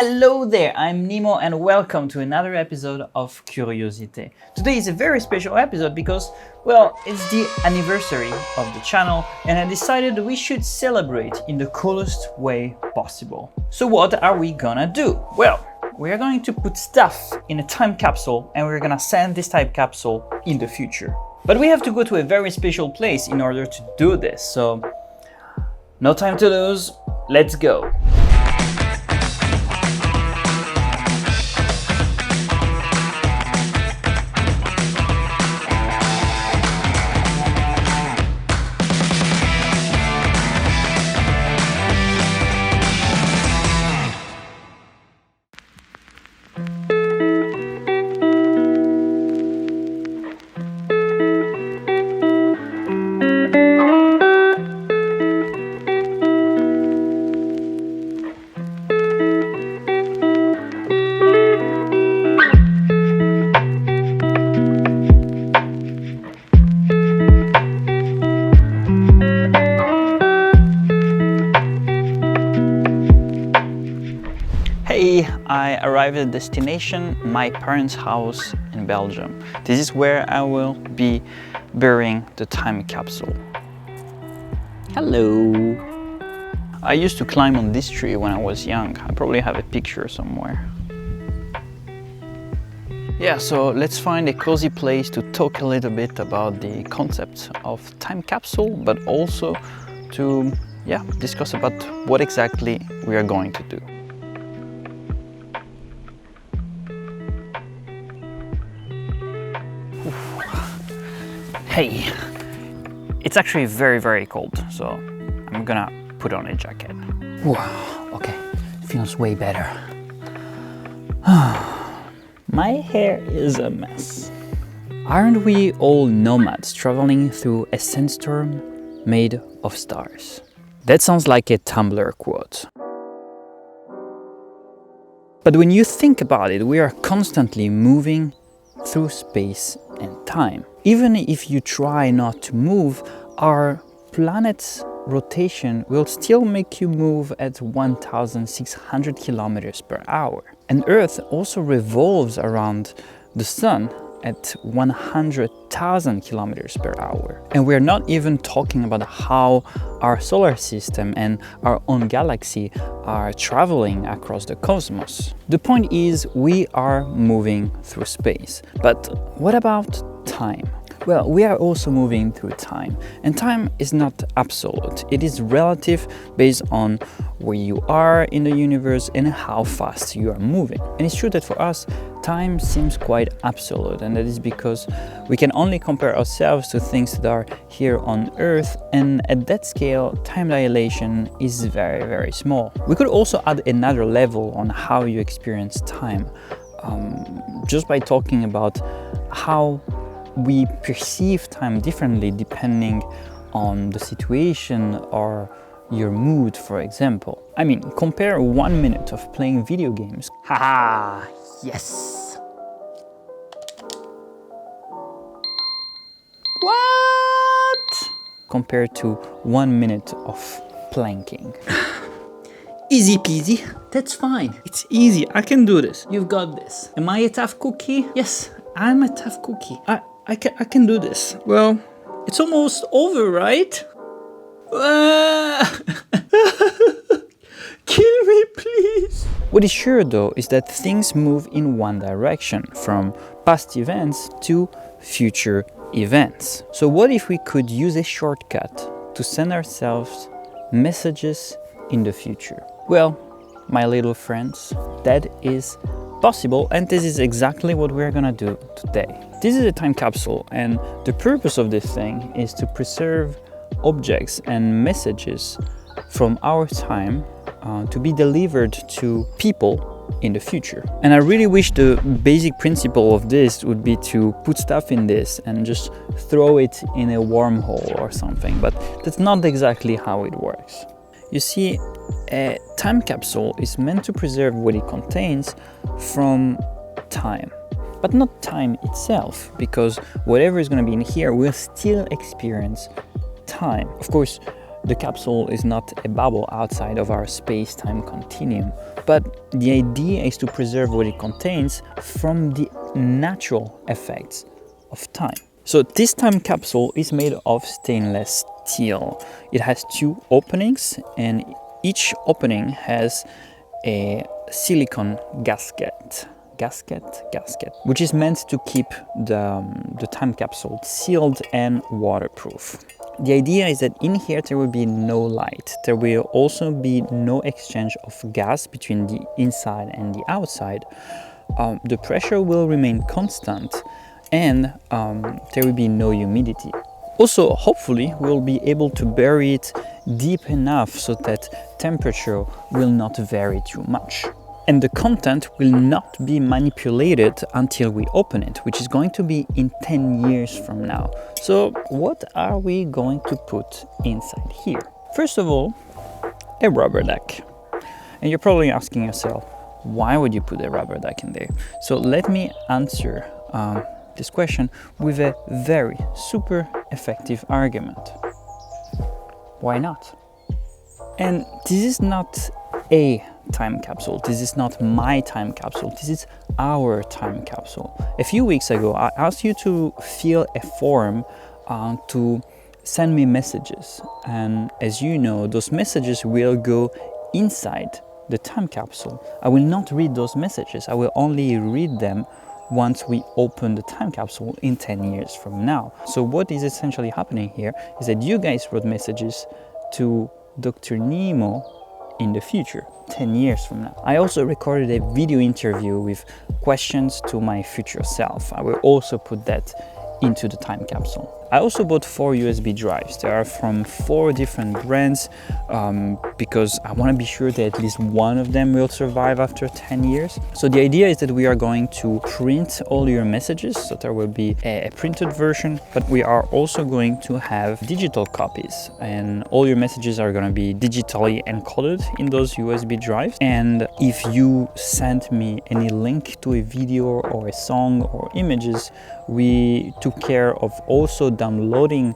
Hello there, I'm Nemo and welcome to another episode of Curiosités. Today is a very special episode because, well, it's the anniversary of the channel and I decided we should celebrate in the coolest way possible. So what are we gonna do? Well, we are going to put stuff in a time capsule and we're gonna send this time capsule in the future. But we have to go to a very special place in order to do this, so no time to lose, let's go! I arrived at the destination, my parents' house in Belgium. This is where I will be burying the time capsule. Hello! I used to climb on this tree when I was young. I probably have a picture somewhere. Yeah, so let's find a cozy place to talk a little bit about the concept of time capsule, but also to discuss about what exactly we are going to do. Hey, it's actually very cold, so I'm gonna put on a jacket. Wow, okay, feels way better. My hair is a mess. Aren't we all nomads traveling through a sandstorm made of stars? That sounds like a Tumblr quote. But when you think about it, we are constantly moving through space and time. Even if you try not to move, our planet's rotation will still make you move at 1,600 kilometers per hour. And Earth also revolves around the Sun at 100,000 kilometers per hour. And we're not even talking about how our solar system and our own galaxy are traveling across the cosmos. The point is, we are moving through space. But what about time? Well, we are also moving through time, and time is not absolute. It is relative based on where you are in the universe and how fast you are moving. And it's true that for us, time seems quite absolute, and that is because we can only compare ourselves to things that are here on Earth, and at that scale, time dilation is very small. We could also add another level on how you experience time, just by talking about how we perceive time differently depending on the situation or your mood, for example. I mean, compare 1 minute of playing video games. Haha, yes! What? Compared to 1 minute of planking. Easy peasy, that's fine. It's easy, I can do this. You've got this. Am I a tough cookie? Yes, I'm a tough cookie. I can do this. Well, it's almost over, right? Kill me, please. What is sure though is that things move in one direction, from past events to future events. So what if we could use a shortcut to send ourselves messages in the future? Well, my little friends, that is possible, and this is exactly what we're gonna do today. This is a time capsule, and the purpose of this thing is to preserve objects and messages from our time to be delivered to people in the future. And I really wish the basic principle of this would be to put stuff in this and just throw it in a wormhole or something, but that's not exactly how it works. You see, a time capsule is meant to preserve what it contains from time, but not time itself, because whatever is going to be in here will still experience time. Of course, the capsule is not a bubble outside of our space-time continuum, but the idea is to preserve what it contains from the natural effects of time. So this time capsule is made of stainless steel. It has 2 openings, and each opening has a silicone gasket, which is meant to keep the time capsule sealed and waterproof. The idea is that in here there will be no light. There will also be no exchange of gas between the inside and the outside. The pressure will remain constant, and there will be no humidity. Also, hopefully, we'll be able to bury it deep enough so that temperature will not vary too much. And the content will not be manipulated until we open it, which is going to be in 10 years from now. So what are we going to put inside here? First of all, a rubber duck. And you're probably asking yourself, why would you put a rubber duck in there? So let me answer this question with a very super effective argument. Why not? And this is not a time capsule. This is not my time capsule. This is our time capsule. A few weeks ago, I asked you to fill a form to send me messages. And as you know, those messages will go inside the time capsule. I will not read those messages. I will only read them once we open the time capsule in 10 years from now. So what is essentially happening here is that you guys wrote messages to Dr. Nemo in the future, 10 years from now. I also recorded a video interview with questions to my future self. I will also put that into the time capsule. I also bought 4 USB drives. They are from 4 different brands because I want to be sure that at least one of them will survive after 10 years. So the idea is that we are going to print all your messages, so there will be a printed version, but we are also going to have digital copies, and all your messages are going to be digitally encoded in those USB drives. And if you send me any link to a video or a song or images, we took care of also downloading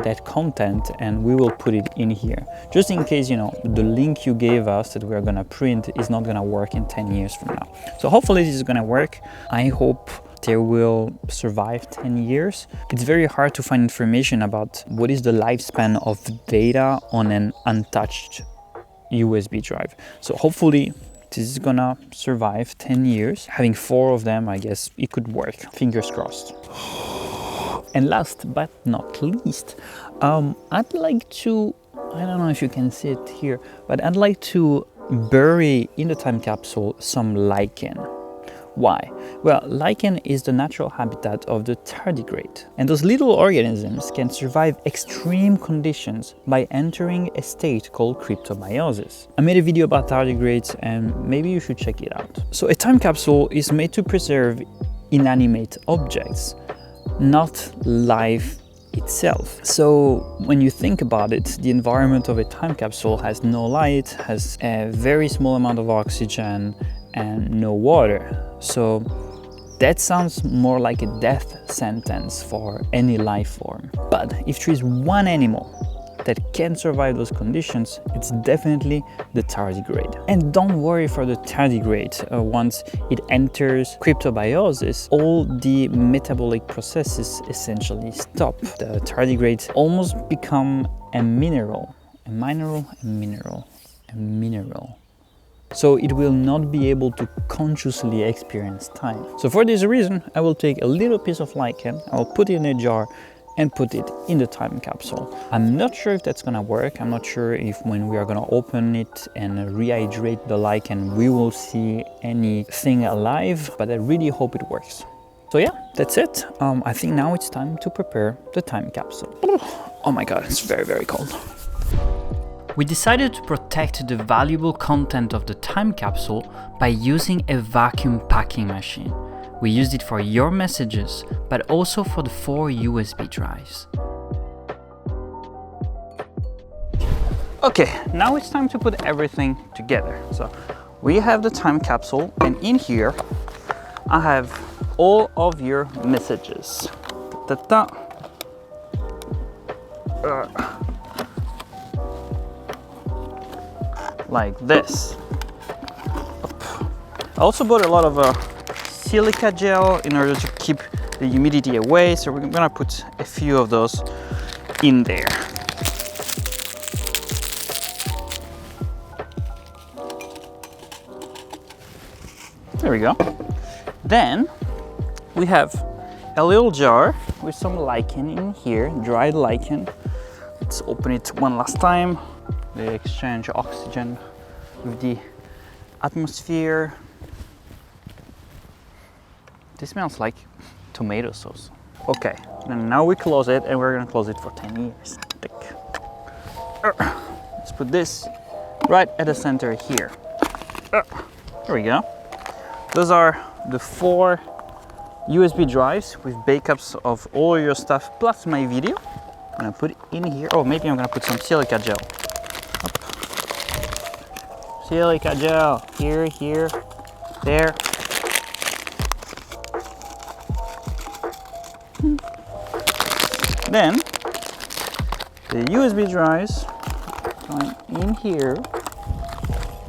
that content, and we will put it in here just in case, you know, the link you gave us that we are gonna print is not gonna work in 10 years from now. So hopefully this is gonna work. I hope they will survive 10 years. It's very hard to find information about what is the lifespan of data on an untouched USB drive. So hopefully this is gonna survive 10 years. Having 4 of them, I guess it could work. Fingers crossed. And last but not least, I'd like to, I don't know if you can see it here, but I'd like to bury in the time capsule some lichen. Why? Well, lichen is the natural habitat of the tardigrade, and those little organisms can survive extreme conditions by entering a state called cryptobiosis. I made a video about tardigrades, and maybe you should check it out. So a time capsule is made to preserve inanimate objects, not life itself. So when you think about it, the environment of a time capsule has no light, has a very small amount of oxygen, and no water. So that sounds more like a death sentence for any life form. But if there is one animal that can survive those conditions, it's definitely the tardigrade. And don't worry for the tardigrade. Once it enters cryptobiosis, all the metabolic processes essentially stop. The tardigrades almost become a mineral. So it will not be able to consciously experience time. So for this reason, I will take a little piece of lichen, I will put it in a jar and put it in the time capsule. I'm not sure if that's gonna work. I'm not sure if when we are gonna open it and rehydrate the lichen, we will see anything alive, but I really hope it works. So yeah, that's it. I think now it's time to prepare the time capsule. Oh my God, it's very, very cold. We decided to protect the valuable content of the time capsule by using a vacuum packing machine. We used it for your messages, but also for the 4 USB drives. Okay, now it's time to put everything together. So we have the time capsule, and in here I have all of your messages. Like this. also bought a lot of silica gel in order to keep the humidity away, so we're gonna put a few of those in there. There we go. Then we have a little jar with some lichen in here, dried lichen. Let's open it one last time. They exchange oxygen with the atmosphere. This smells like tomato sauce. Okay, and now we close it, and we're gonna close it for 10 years. Let's put this right at the center here. There we go. Those are the 4 USB drives with backups of all your stuff plus my video. I'm gonna put it in here. Oh, maybe I'm gonna put some silica gel. Up. Silica gel, here, here, there. Then the USB drives going in here,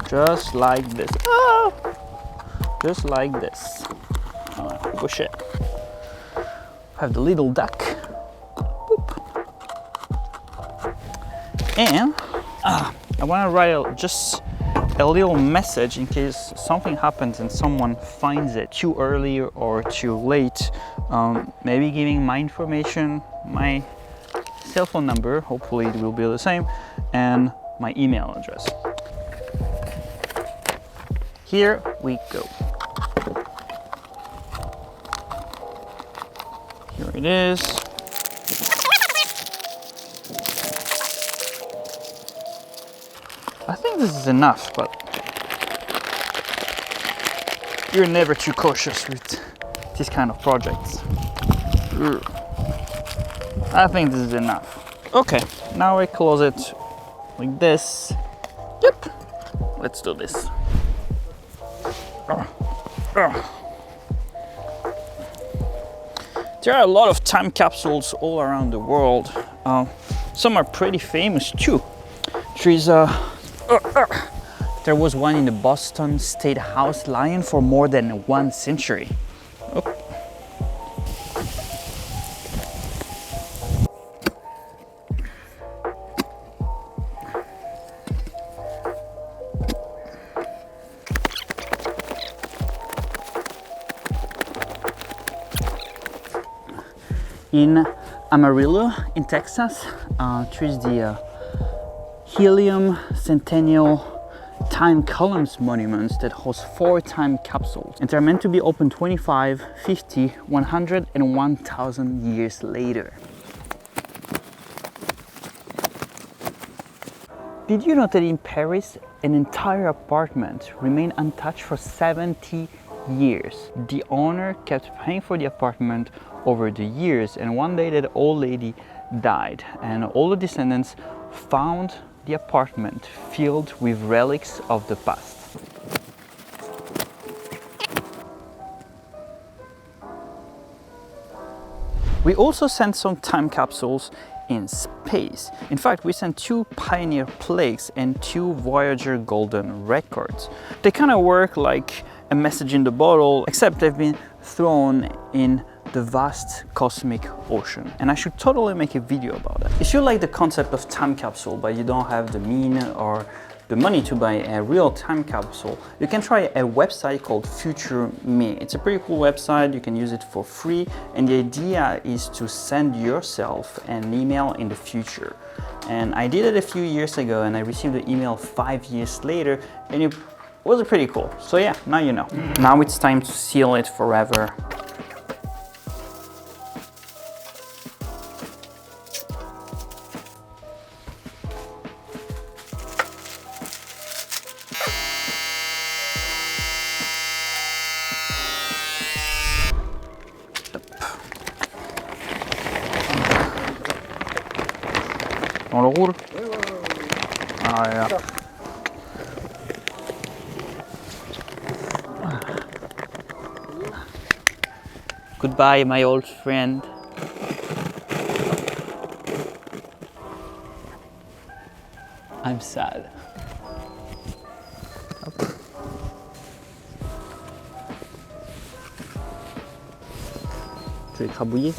just like this. Ah! Just like this. Push it. Have the little duck. Boop. And I want to write just a little message in case something happens and someone finds it too early or too late. Maybe giving my information, my cell phone number, hopefully it will be the same, and my email address. Here we go. Here it is. I think this is enough, but you're never too cautious with this kind of projects. I think this is enough. Okay, now I close it like this. Yep, let's do this. There are a lot of time capsules all around the world. Some are pretty famous too. There was one in the Boston State House lying for more than 1 century. Oh. In Amarillo, in Texas, there's the Helium Centennial Time Columns monuments that host 4 time capsules, and they're meant to be open 25, 50, 100 and 1000 years later. Did you know that in Paris an entire apartment remained untouched for 70 years? The owner kept paying for the apartment over the years, and one day that old lady died, and all the descendants found the apartment filled with relics of the past. We also sent some time capsules in space. In fact, we sent 2 Pioneer plaques and 2 Voyager Golden records. They kind of work like a message in the bottle, except they've been thrown in the vast cosmic ocean, and I should totally make a video about that. If you like the concept of time capsule but you don't have the means or the money to buy a real time capsule, you can try a website called Future Me. It's a pretty cool website, you can use it for free, and the idea is to send yourself an email in the future. And I did it a few years ago, and I received the email 5 years later, and it was pretty cool. So yeah, now you know. Now it's time to seal it forever. On le roule? Ah, yeah. Goodbye, my old friend. I'm sad. Je vais écrabouiller.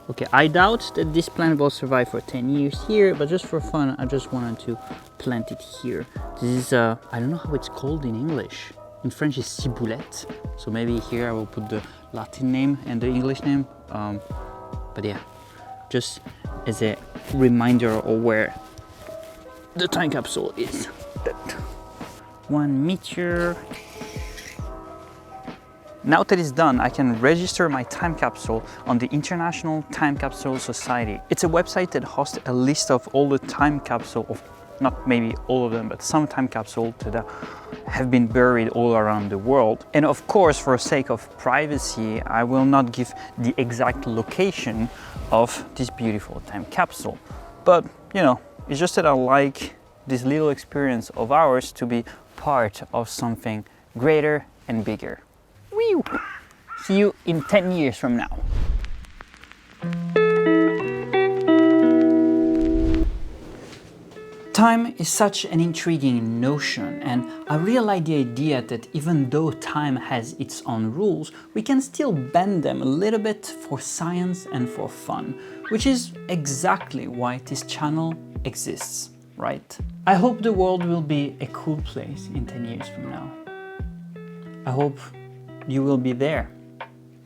Okay, I doubt that this plant will survive for 10 years here, but just for fun, I just wanted to plant it here. This is, I don't know how it's called in English. In French, it's ciboulette. So maybe here I will put the Latin name and the English name. But yeah, just as a reminder of where the time capsule is. 1 meter. Now that it's done, I can register my time capsule on the International Time Capsule Society. It's a website that hosts a list of all the time capsule, of not maybe all of them, but some time capsules that have been buried all around the world. And of course, for sake of privacy, I will not give the exact location of this beautiful time capsule. But, you know, it's just that I like this little experience of ours to be part of something greater and bigger. Whew. See you in 10 years from now. Time is such an intriguing notion, and I really like the idea that even though time has its own rules, we can still bend them a little bit for science and for fun, which is exactly why this channel exists, right? I hope the world will be a cool place in 10 years from now. I hope you will be there,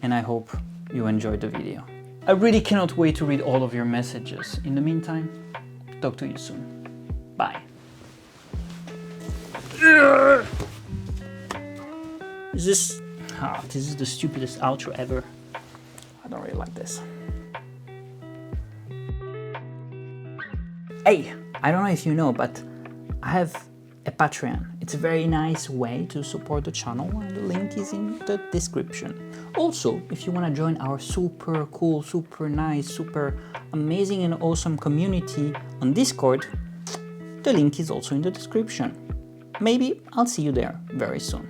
and I hope you enjoyed the video. I really cannot wait to read all of your messages. In the meantime, talk to you soon. Bye. This is the stupidest outro ever. I don't really like this. Hey, I don't know if you know, but I have a Patreon. It's a very nice way to support the channel, and the link is in the description. Also, if you want to join our super cool, super nice, super amazing and awesome community on Discord, the link is also in the description. Maybe I'll see you there very soon.